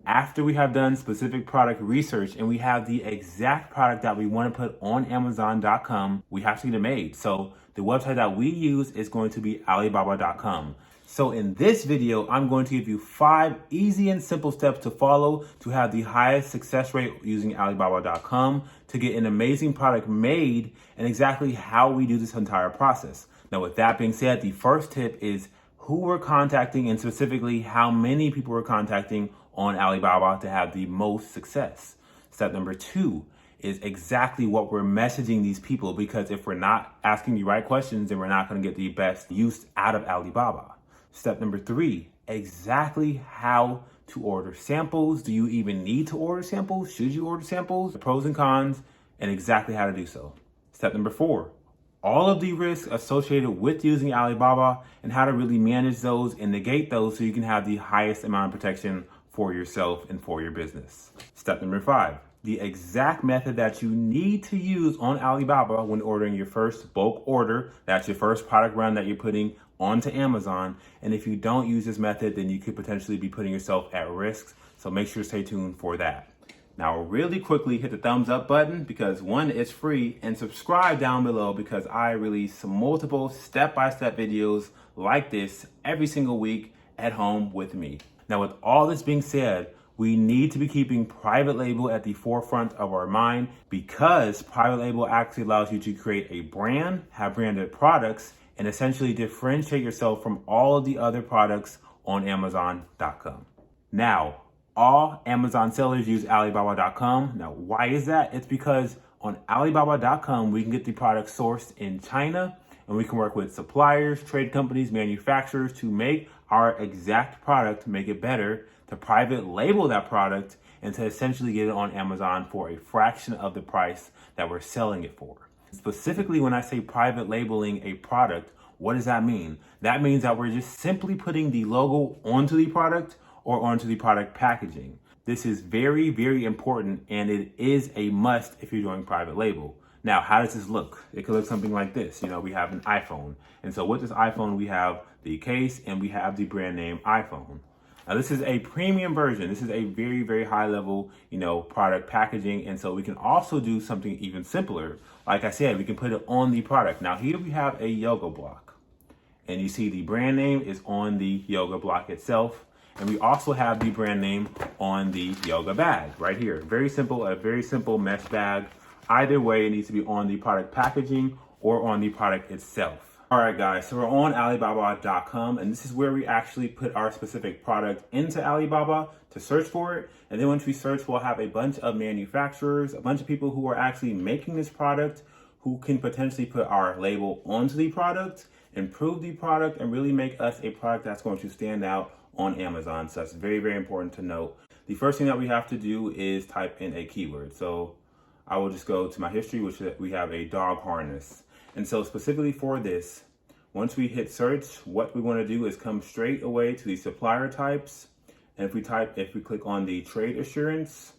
After we have done specific product research and we have the exact product that we want to put on Amazon.com, we have to get it made. So the website that we use is going to be Alibaba.com. So in this video, I'm going to give you 5 easy and simple steps to follow to have the highest success rate using Alibaba.com to get an amazing product made, and exactly how we do this entire process. Now, with that being said, the first tip is who we're contacting and specifically how many people we're contacting on Alibaba to have the most success. Step number 2 is exactly what we're messaging these people, because if we're not asking the right questions, then we're not going to get the best use out of Alibaba. Step number 3, exactly how to order samples. Do you even need to order samples? Should you order samples? The pros and cons, and exactly how to do so. Step number 4, all of the risks associated with using Alibaba and how to really manage those and negate those so you can have the highest amount of protection for yourself and for your business. Step number 5, the exact method that you need to use on Alibaba when ordering your first bulk order. That's your first product run that you're putting onto Amazon. And if you don't use this method, then you could potentially be putting yourself at risk. So make sure to stay tuned for that. Now, really quickly, hit the thumbs up button because 1, it's free, and subscribe down below because I release multiple step-by-step videos like this every single week at home with me. Now, with all this being said, we need to be keeping private label at the forefront of our mind, because private label actually allows you to create a brand, have branded products, and essentially differentiate yourself from all of the other products on Amazon.com. Now, all Amazon sellers use Alibaba.com. Now, why is that? It's because on Alibaba.com, we can get the product sourced in China, and we can work with suppliers, trade companies, manufacturers to make our exact product, make it better, to private label that product, and to essentially get it on Amazon for a fraction of the price that we're selling it for. Specifically, when I say private labeling a product, what does that mean? That means that we're just simply putting the logo onto the product or onto the product packaging. This is very, very important, and it is a must if you're doing private label. Now, how does this look? It could look something like this. We have an iPhone. And so with this iPhone, we have the case and we have the brand name iPhone. Now, this is a premium version. This is a very, very high level, product packaging. And so we can also do something even simpler. Like I said, we can put it on the product. Now, here we have a yoga block. And you see the brand name is on the yoga block itself. And we also have the brand name on the yoga bag right here. Very simple, a very simple mesh bag. Either way, it needs to be on the product packaging or on the product itself. All right, guys, so we're on Alibaba.com, and this is where we actually put our specific product into Alibaba to search for it. And then once we search, we'll have a bunch of manufacturers, a bunch of people who are actually making this product, who can potentially put our label onto the product, improve the product, and really make us a product that's going to stand out on Amazon. So that's very, very important to note. The first thing that we have to do is type in a keyword. So I will just go to my history, which we have a dog harness. And so specifically for this, once we hit search, what we want to do is come straight away to the supplier types. And if we click on the trade assurance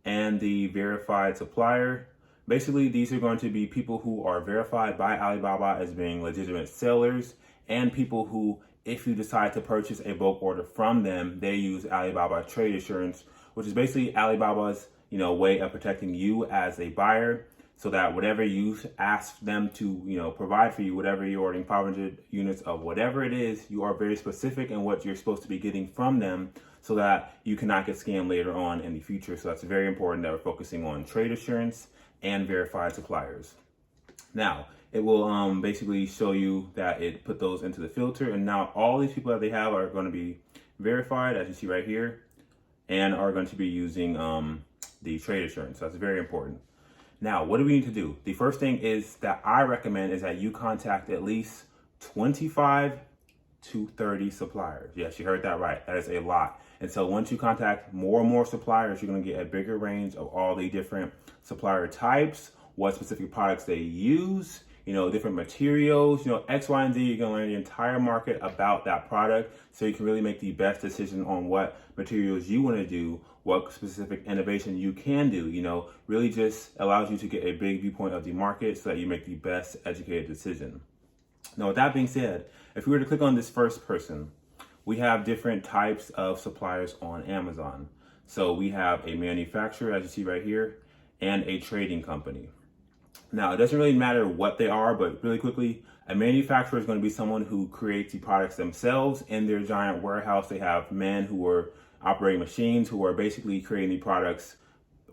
and the verified supplier, basically these are going to be people who are verified by Alibaba as being legitimate sellers, and people who, if you decide to purchase a bulk order from them, they use Alibaba trade assurance, which is basically Alibaba's way of protecting you as a buyer, so that whatever you ask them to provide for you, whatever you're ordering 500 units of whatever it is, you are very specific in what you're supposed to be getting from them, so that you cannot get scammed later on in the future. So that's very important that we're focusing on trade assurance and verified suppliers. Now, it will basically show you that it put those into the filter, and now all these people that they have are going to be verified, as you see right here, and are going to be using the trade assurance. So that's very important. Now, what do we need to do? The first thing is that I recommend is that you contact at least 25 to 30 suppliers. Yes, you heard that right. That is a lot. And so once you contact more and more suppliers, you're going to get a bigger range of all the different supplier types, what specific products they use, different materials, X, Y, and Z. You're going to learn the entire market about that product, so you can really make the best decision on what materials you want to do, what specific innovation you can do. Really just allows you to get a big viewpoint of the market so that you make the best educated decision. Now, with that being said, if we were to click on this first person, we have different types of suppliers on Amazon. So we have a manufacturer, as you see right here, and a trading company. Now, it doesn't really matter what they are, but really quickly, a manufacturer is going to be someone who creates the products themselves in their giant warehouse. They have men who are operating machines who are basically creating the products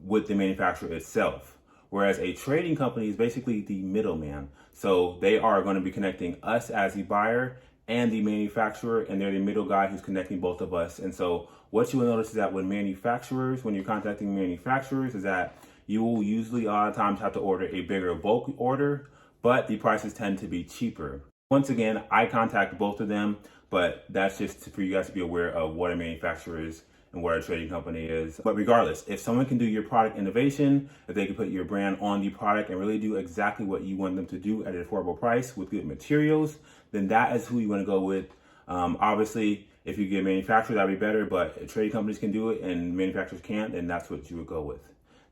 with the manufacturer itself. Whereas a trading company is basically the middleman. So they are going to be connecting us as the buyer and the manufacturer, and they're the middle guy who's connecting both of us. And so what you will notice is that when you're contacting manufacturers, is that you will usually a lot of times have to order a bigger bulk order, but the prices tend to be cheaper. Once again, I contact both of them, but that's just for you guys to be aware of what a manufacturer is and what a trading company is. But regardless, if someone can do your product innovation, if they can put your brand on the product and really do exactly what you want them to do at an affordable price with good materials, then that is who you want to go with. Obviously, if you get a manufacturer, that'd be better, but if trading companies can do it and manufacturers can't, then that's what you would go with.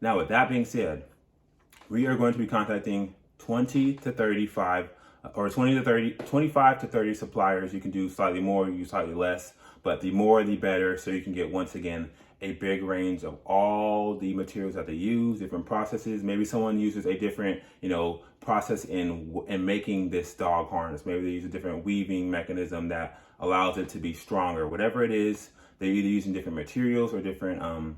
Now, with that being said, we are going to be contacting 25 to 30 suppliers. You can do slightly more, you do slightly less, but the more the better, so you can get, once again, a big range of all the materials that they use, different processes. Maybe someone uses a different, process in making this dog harness. Maybe they use a different weaving mechanism that allows it to be stronger. Whatever it is, they're either using different materials or different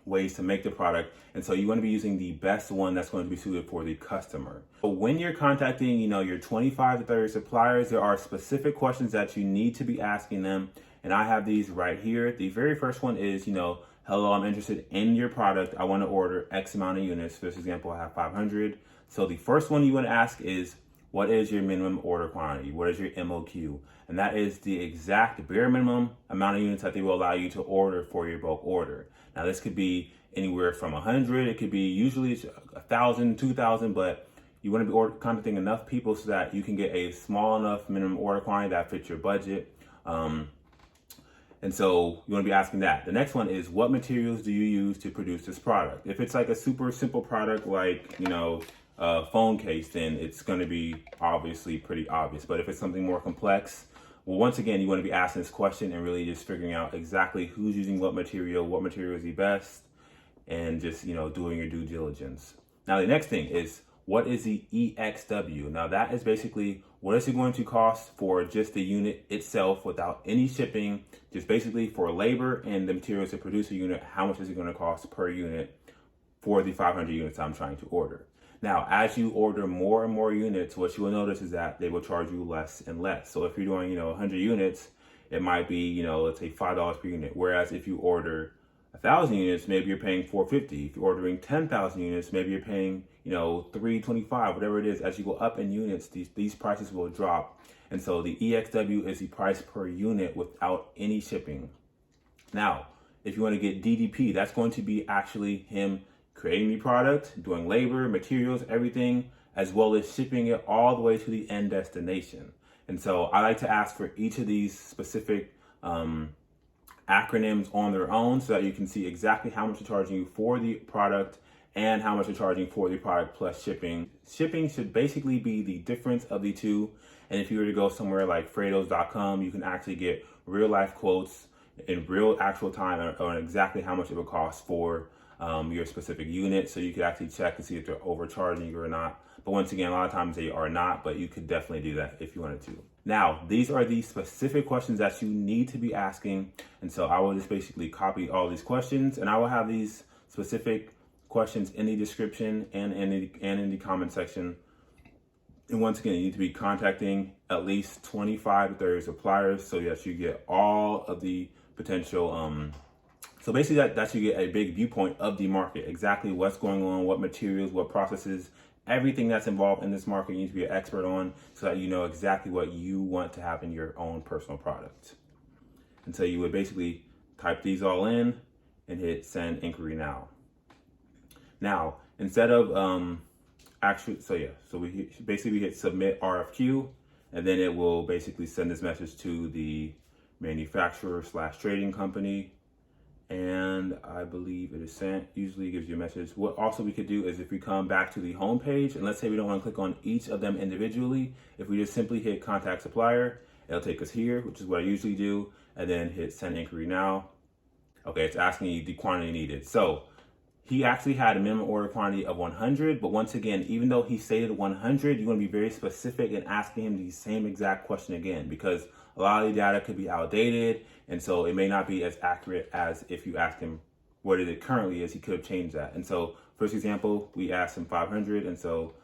ways to make the product. And so you want to be using the best one that's going to be suited for the customer. So when you're contacting, your 25 to 30 suppliers, there are specific questions that you need to be asking them. And I have these right here. The very first one is, hello, I'm interested in your product. I want to order X amount of units. For this example, I have 500. So the first one you want to ask is, what is your minimum order quantity? What is your MOQ? And that is the exact bare minimum amount of units that they will allow you to order for your bulk order. Now, this could be anywhere from 100. It could be usually 1,000, 2,000, but you want to be contacting enough people so that you can get a small enough minimum order quantity that fits your budget. And so you want to be asking that. The next one is, what materials do you use to produce this product? If it's like a super simple product like, a phone case, then it's going to be obviously pretty obvious. But if it's something more complex, well, once again, you want to be asking this question and really just figuring out exactly who's using what material is the best, and just, doing your due diligence. Now, the next thing is, what is the EXW? Now, that is basically, what is it going to cost for just the unit itself without any shipping, just basically for labor and the materials to produce a unit, how much is it going to cost per unit for the 500 units I'm trying to order? Now, as you order more and more units, what you will notice is that they will charge you less and less. So if you're doing, 100 units, it might be, let's say $5 per unit. Whereas if you order 1,000 units, maybe you're paying $4.50. If you're ordering 10,000 units, maybe you're paying, $3.25, whatever it is. As you go up in units, these prices will drop. And so the EXW is the price per unit without any shipping. Now, if you want to get DDP, that's going to be actually him creating the product, doing labor, materials, everything, as well as shipping it all the way to the end destination. And so I like to ask for each of these specific acronyms on their own so that you can see exactly how much they're charging you for the product and how much they're charging for the product plus shipping. Shipping should basically be the difference of the two. And if you were to go somewhere like Fredos.com, you can actually get real life quotes in real actual time on exactly how much it would cost for your specific unit, so you could actually check and see if they're overcharging you or not. But once again, a lot of times they are not, but you could definitely do that if you wanted to. Now, these are the specific questions that you need to be asking. And so I will just basically copy all these questions, and I will have these specific questions in the description and in the comment section. And once again, you need to be contacting at least 25 to 30 suppliers so that you get all of the potential so basically that you get a big viewpoint of the market, exactly what's going on, what materials, what processes, everything that's involved in this market you need to be an expert on so that you know exactly what you want to have in your own personal product. And so you would basically type these all in and hit send inquiry now. Now, instead of we hit submit RFQ, and then it will basically send this message to the manufacturer / trading company. And I believe it is sent. Usually it gives you a message. What also we could do is if we come back to the home page, and let's say we don't want to click on each of them individually, if we just simply hit contact supplier, It'll take us here, which is what I usually do, and then hit send inquiry now. Okay, it's asking you the quantity needed. So he actually had a minimum order quantity of 100, but once again, even though he stated 100, you want to be very specific in asking him the same exact question again, because a lot of the data could be outdated, and so it may not be as accurate as if you ask him what it currently is. He could have changed that. And so, first example, we asked him 500, and so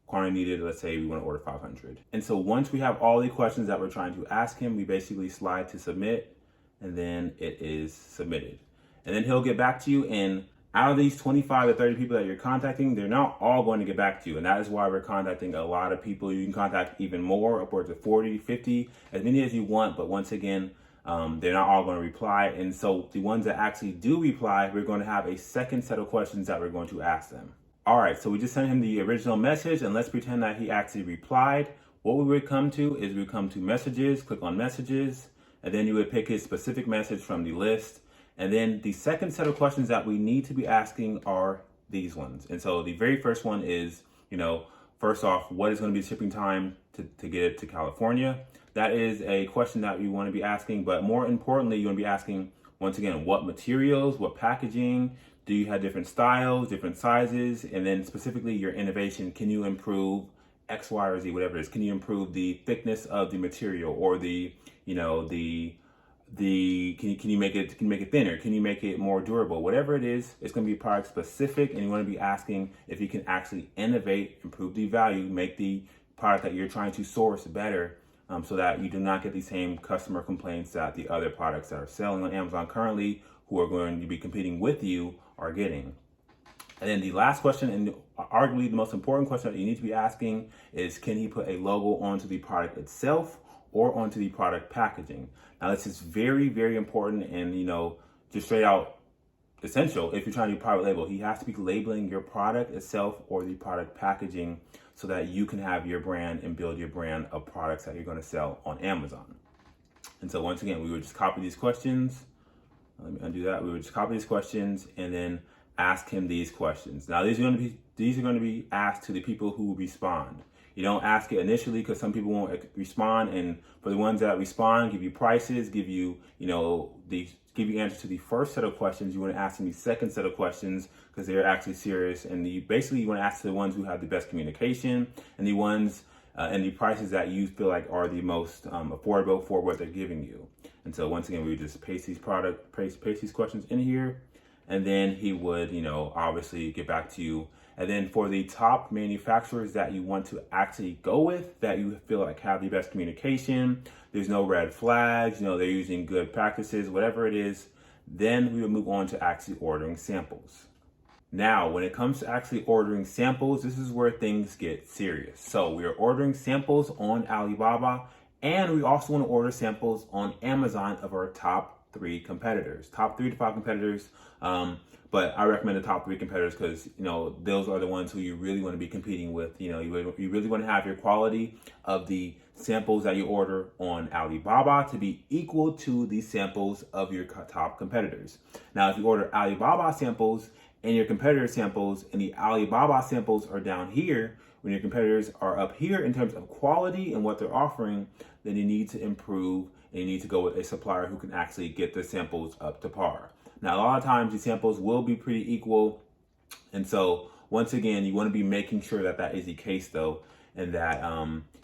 quantity needed, let's say we want to order 500. And so once we have all the questions that we're trying to ask him, we basically slide to submit, and then it is submitted. And then he'll get back to you, and out of these 25 to 30 people that you're contacting, they're not all going to get back to you. And that is why we're contacting a lot of people. You can contact even more, upwards of 40, 50, as many as you want. But once again, they're not all going to reply. And so the ones that actually do reply, we're going to have a second set of questions that we're going to ask them. All right, so we just sent him the original message, and let's pretend that he actually replied. What we would come to is we would come to messages, click on messages, and then you would pick his specific message from the list. And then the second set of questions that we need to be asking are these ones. And so the very first one is, first off, what is going to be the shipping time to get it to California? That is a question that you want to be asking, but more importantly, you want to be asking, once again, what materials, what packaging, do you have different styles, different sizes, and then specifically your innovation, can you improve X, Y, or Z, whatever it is? Can you improve the thickness of the material, or can you make it thinner? Can you make it more durable? Whatever it is, it's going to be product specific, and you want to be asking if you can actually innovate, improve the value, make the product that you're trying to source better, so that you do not get the same customer complaints that the other products that are selling on Amazon currently, who are going to be competing with you, are getting. And then the last question, and arguably the most important question that you need to be asking, is can he put a logo onto the product itself or onto the product packaging? Now, this is very, very important, and just straight out essential if you're trying to do private label. He has to be labeling your product itself or the product packaging, so that you can have your brand and build your brand of products that you're going to sell on Amazon. And so once again, we would just copy these questions. Let me undo that. We would just copy these questions and then ask him these questions. Now, these are going to be asked to the people who respond. You don't ask it initially, because some people won't respond, and for the ones that respond, give you prices, give you answers to the first set of questions. You want to ask them the second set of questions, because they're actually serious, and you want to ask the ones who have the best communication, and the ones and the prices that you feel like are the most affordable for what they're giving you. And so once again, we would just paste these questions in here, and then he would obviously get back to you. And then for the top manufacturers that you want to actually go with, that you feel like have the best communication, there's no red flags, they're using good practices, whatever it is, then we will move on to actually ordering samples. Now, when it comes to actually ordering samples, this is where things get serious. So we are ordering samples on Alibaba, and we also want to order samples on Amazon of our top 3 competitors, top 3 to 5 competitors. But I recommend the top 3 competitors, because those are the ones who you really want to be competing with. You really want to have your quality of the samples that you order on Alibaba to be equal to the samples of your top competitors. Now, if you order Alibaba samples and your competitor samples, and the Alibaba samples are down here when your competitors are up here in terms of quality and what they're offering, then you need to improve, and you need to go with a supplier who can actually get the samples up to par. Now, a lot of times these samples will be pretty equal. And so once again, you want to be making sure that that is the case, though, and that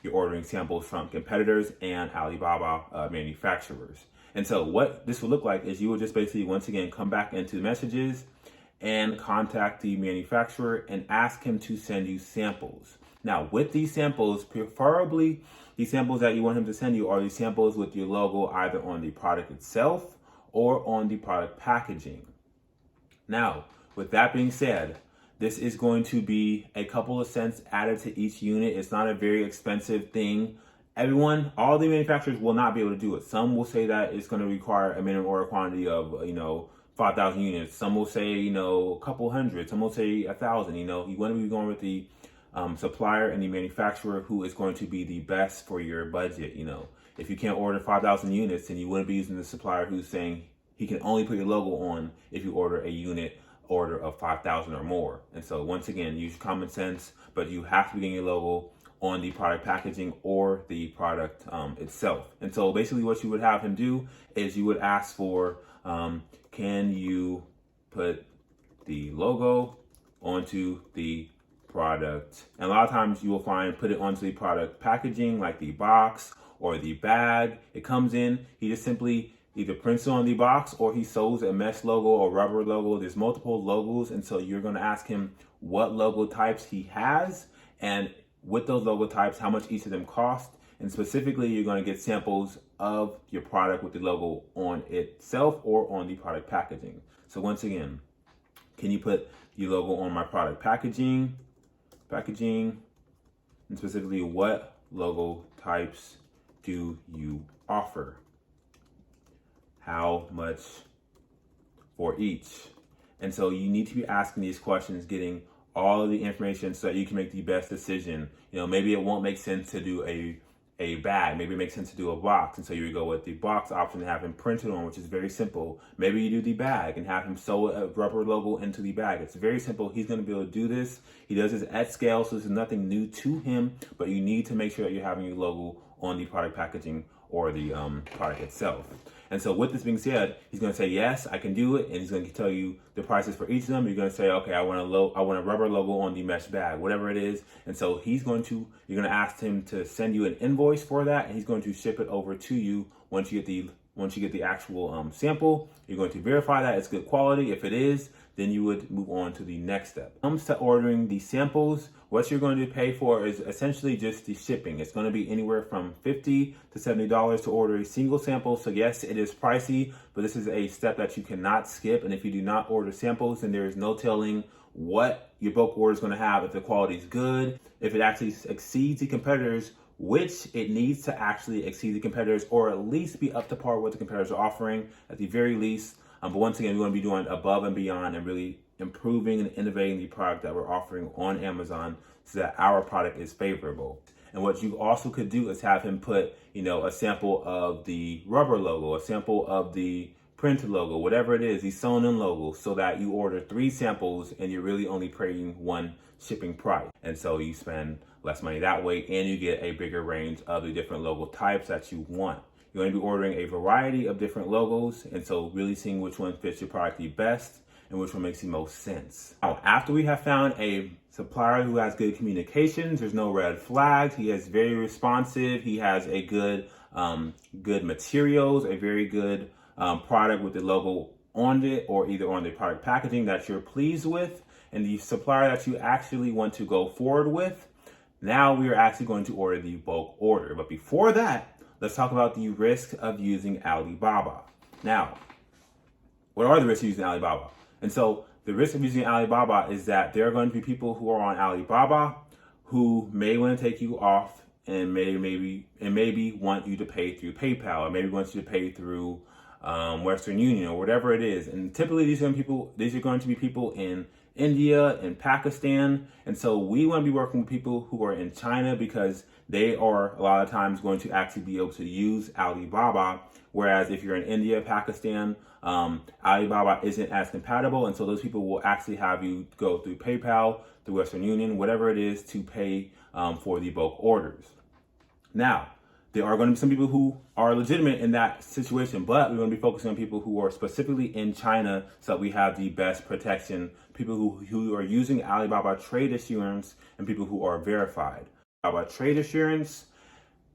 you're ordering samples from competitors and Alibaba manufacturers. And so what this will look like is you will just basically, once again, come back into messages and contact the manufacturer and ask him to send you samples. Now, with these samples, preferably the samples that you want him to send you are the samples with your logo either on the product itself or on the product packaging. Now, with that being said, this is going to be a couple of cents added to each unit. It's not a very expensive thing. All the manufacturers will not be able to do it. Some will say that it's going to require a minimum order quantity of, 5,000 units. Some will say, a couple hundred. Some will say 1,000. You want to be going with the supplier and the manufacturer who is going to be the best for your budget. If you can't order 5,000 units, then you wouldn't be using the supplier who's saying he can only put your logo on if you order a unit order of 5,000 or more. And so once again, use common sense, but you have to be getting your logo on the product packaging or the product itself. And so basically what you would have him do is you would ask for, can you put the logo onto the product? And a lot of times you will find put it onto the product packaging, like the box or the bag it comes in. He just simply either prints it on the box or he sews a mesh logo or rubber logo. There's multiple logos, and so you're going to ask him what logo types he has, and with those logo types, how much each of them cost. And specifically, you're going to get samples of your product with the logo on itself or on the product packaging. So once again, can you put the logo on my product packaging, and specifically what logo types do you offer? How much for each? And so you need to be asking these questions, getting all of the information so that you can make the best decision. You know, maybe it won't make sense to do a bag. Maybe it makes sense to do a box. And so you would go with the box option and have him print it on, which is very simple. Maybe you do the bag and have him sew a rubber logo into the bag. It's very simple. He's going to be able to do this. He does this at scale, so this is nothing new to him, but you need to make sure that you're having your logo on the product packaging or the product itself. And so with this being said, he's going to say, yes, I can do it. And he's going to tell you the prices for each of them. You're going to say, okay, I want a rubber logo on the mesh bag, whatever it is. And so you're going to ask him to send you an invoice for that. And he's going to ship it over to you once you get the actual sample. You're going to verify that it's good quality. If it is, then you would move on to the next step. When it comes to ordering the samples, what you're going to pay for is essentially just the shipping. It's going to be anywhere from $50 to $70 to order a single sample. So yes, it is pricey, but this is a step that you cannot skip. And if you do not order samples, then there is no telling what your bulk order is going to have, if the quality is good, if it actually exceeds the competitors, which it needs to actually exceed the competitors, or at least be up to par with what the competitors are offering at the very least. But once again, we're going to be doing above and beyond and really improving and innovating the product that we're offering on Amazon so that our product is favorable. And what you also could do is have him put, a sample of the rubber logo, a sample of the print logo, whatever it is, the sewn in logo, so that you order 3 samples and you're really only paying 1 shipping price. And so you spend less money that way and you get a bigger range of the different logo types that you want. You're going to be ordering a variety of different logos, and so really seeing which one fits your product the best and which one makes the most sense. Now, after we have found a supplier who has good communications, there's no red flags, he is very responsive, he has a good materials, a very good product with the logo on it or either on the product packaging that you're pleased with, and the supplier that you actually want to go forward with, now we are actually going to order the bulk order. But before that, let's talk about the risk of using Alibaba. Now, what are the risks of using Alibaba? And so the risk of using Alibaba is that there are going to be people who are on Alibaba who may want to take you off and maybe want you to pay through PayPal, or maybe want you to pay through Western Union or whatever it is. And typically these are going to be people in India and Pakistan. And so we want to be working with people who are in China because they are a lot of times going to actually be able to use Alibaba. Whereas if you're in India, Pakistan, Alibaba isn't as compatible. And so those people will actually have you go through PayPal, through Western Union, whatever it is, to pay for the bulk orders. Now, there are going to be some people who are legitimate in that situation, but we're going to be focusing on people who are specifically in China so that we have the best protection, people who are using Alibaba trade assurance and people who are verified. About trade assurance,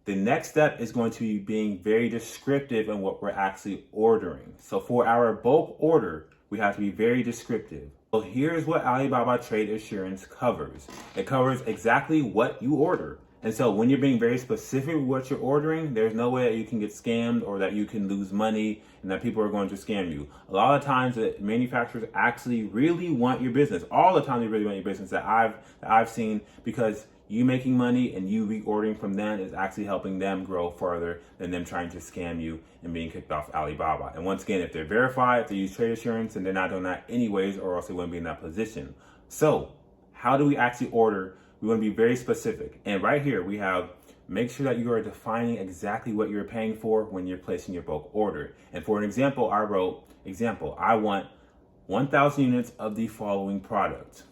the next step is going to be being very descriptive in what we're actually ordering. So for our bulk order, we have to be very descriptive. So here's what Alibaba trade assurance covers. It covers exactly what you order. And so when you're being very specific with what you're ordering, there's no way that you can get scammed or that you can lose money and that people are going to scam you. A lot of times that manufacturers actually really want your business. All the time they really want your business that I've seen, because you making money and you reordering from them is actually helping them grow further than them trying to scam you and being kicked off Alibaba. And once again, if they're verified, if they use trade assurance, and they're not doing that anyways, or else they wouldn't be in that position. So how do we actually order? We want to be very specific. And right here we have, make sure that you are defining exactly what you're paying for when you're placing your bulk order. And for an example, I wrote, I want 1,000 units of the following product.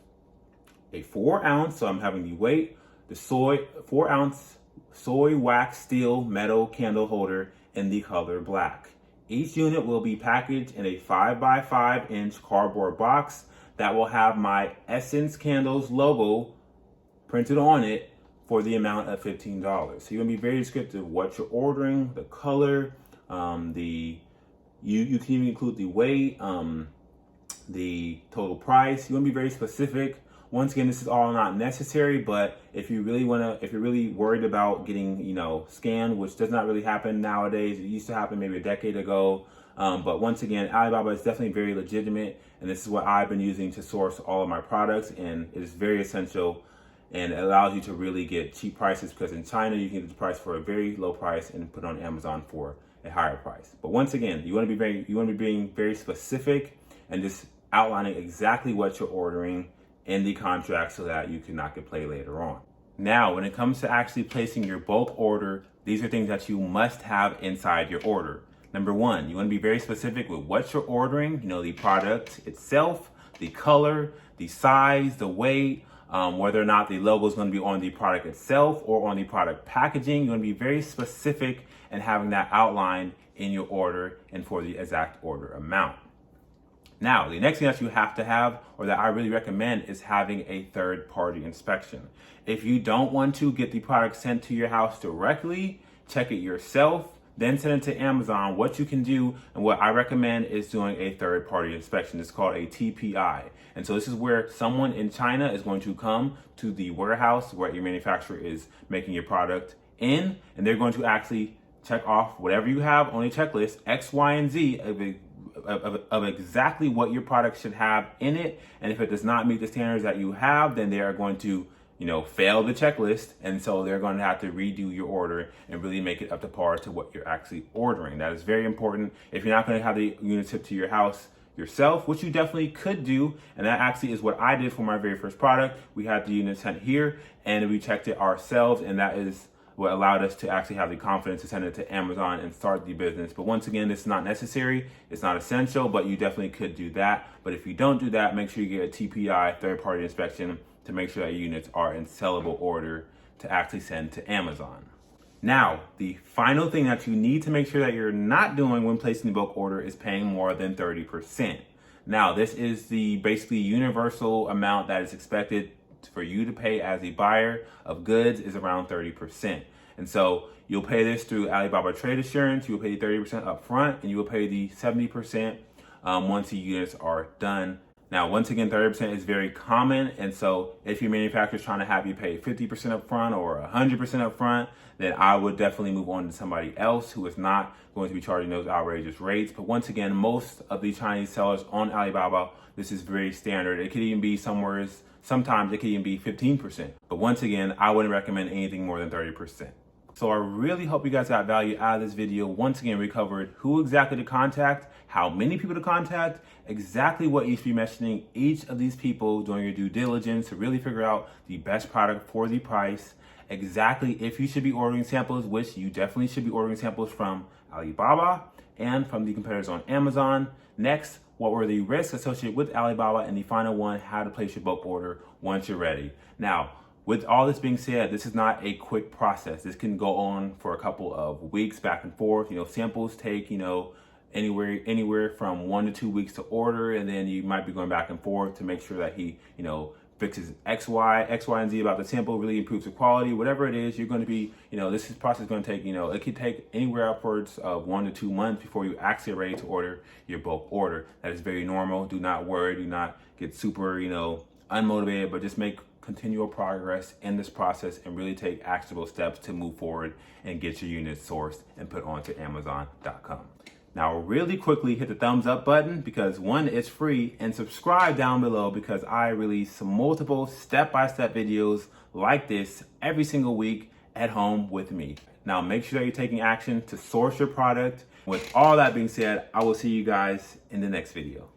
A 4 ounce, so I'm having the weight, the 4-ounce soy wax steel metal candle holder in the color black. Each unit will be packaged in a 5x5-inch cardboard box that will have my Essence Candles logo printed on it for the amount of $15. So you're gonna be very descriptive of what you're ordering, the color, you can even include the weight, the total price. You want to be very specific. Once again, this is all not necessary, but if you're really worried about getting, scammed, which does not really happen nowadays, it used to happen maybe a decade ago. But once again, Alibaba is definitely very legitimate, and this is what I've been using to source all of my products, and it is very essential, and it allows you to really get cheap prices, because in China you can get the price for a very low price and put it on Amazon for a higher price. But once again, you want to be being very specific and just outlining exactly what you're ordering in the contract so that you cannot get played later on. Now, when it comes to actually placing your bulk order, these are things that you must have inside your order. Number one, you want to be very specific with what you're ordering, the product itself, the color, the size, the weight, whether or not the logo is going to be on the product itself or on the product packaging. You want to be very specific and having that outlined in your order and for the exact order amount. Now, the next thing that you have to have, or that I really recommend, is having a third-party inspection. If you don't want to get the product sent to your house directly, check it yourself, then send it to Amazon. What you can do, and what I recommend, is doing a third-party inspection. It's called a TPI. And so this is where someone in China is going to come to the warehouse where your manufacturer is making your product in, and they're going to actually check off whatever you have on a checklist, X, Y, and Z, of exactly what your product should have in it. And if it does not meet the standards that you have, then they are going to fail the checklist, and so they're going to have to redo your order and really make it up to par to what you're actually ordering. That is very important. If you're not going to have the unit shipped to your house yourself, which you definitely could do, and that actually is what I did for my very first product. We had the unit sent here, and we checked it ourselves, and that is what allowed us to actually have the confidence to send it to Amazon and start the business. But once again, it's not necessary, it's not essential, but you definitely could do that. But if you don't do that, make sure you get a TPI, third-party inspection, to make sure that your units are in sellable order to actually send to Amazon. Now, the final thing that you need to make sure that you're not doing when placing the bulk order is paying more than 30%. Now, this is the basically universal amount that is expected for you to pay as a buyer of goods, is around 30%. And so you'll pay this through Alibaba Trade Assurance. You'll pay 30% up front, and you will pay the 70% once the units are done. Now, once again, 30% is very common. And so if your manufacturer is trying to have you pay 50% up front or 100% up front, then I would definitely move on to somebody else who is not going to be charging those outrageous rates. But once again, most of the Chinese sellers on Alibaba, this is very standard. It could even be sometimes it could even be 15%. But once again, I wouldn't recommend anything more than 30%. So I really hope you guys got value out of this video. Once again, we covered who exactly to contact, how many people to contact, exactly what you should be mentioning each of these people during your due diligence to really figure out the best product for the price, exactly if you should be ordering samples, which you definitely should be ordering samples from Alibaba and from the competitors on Amazon. Next, what were the risks associated with Alibaba? And the final one, how to place your bulk order once you're ready. Now, with all this being said, this is not a quick process. This can go on for a couple of weeks back and forth. Samples take, anywhere from 1 to 2 weeks to order, and then you might be going back and forth to make sure that he, fixes X, Y, and Z about the sample, really improves the quality, whatever it is. You're going to be, this process is going to take, it could take anywhere upwards of 1 to 2 months before you actually are ready to order your bulk order. That is very normal. Do not worry. Do not get super, unmotivated, but just make continual progress in this process and really take actionable steps to move forward and get your units sourced and put onto Amazon.com. Now, really quickly, hit the thumbs up button because one, it's free, and subscribe down below because I release multiple step-by-step videos like this every single week at home with me. Now, make sure that you're taking action to source your product. With all that being said, I will see you guys in the next video.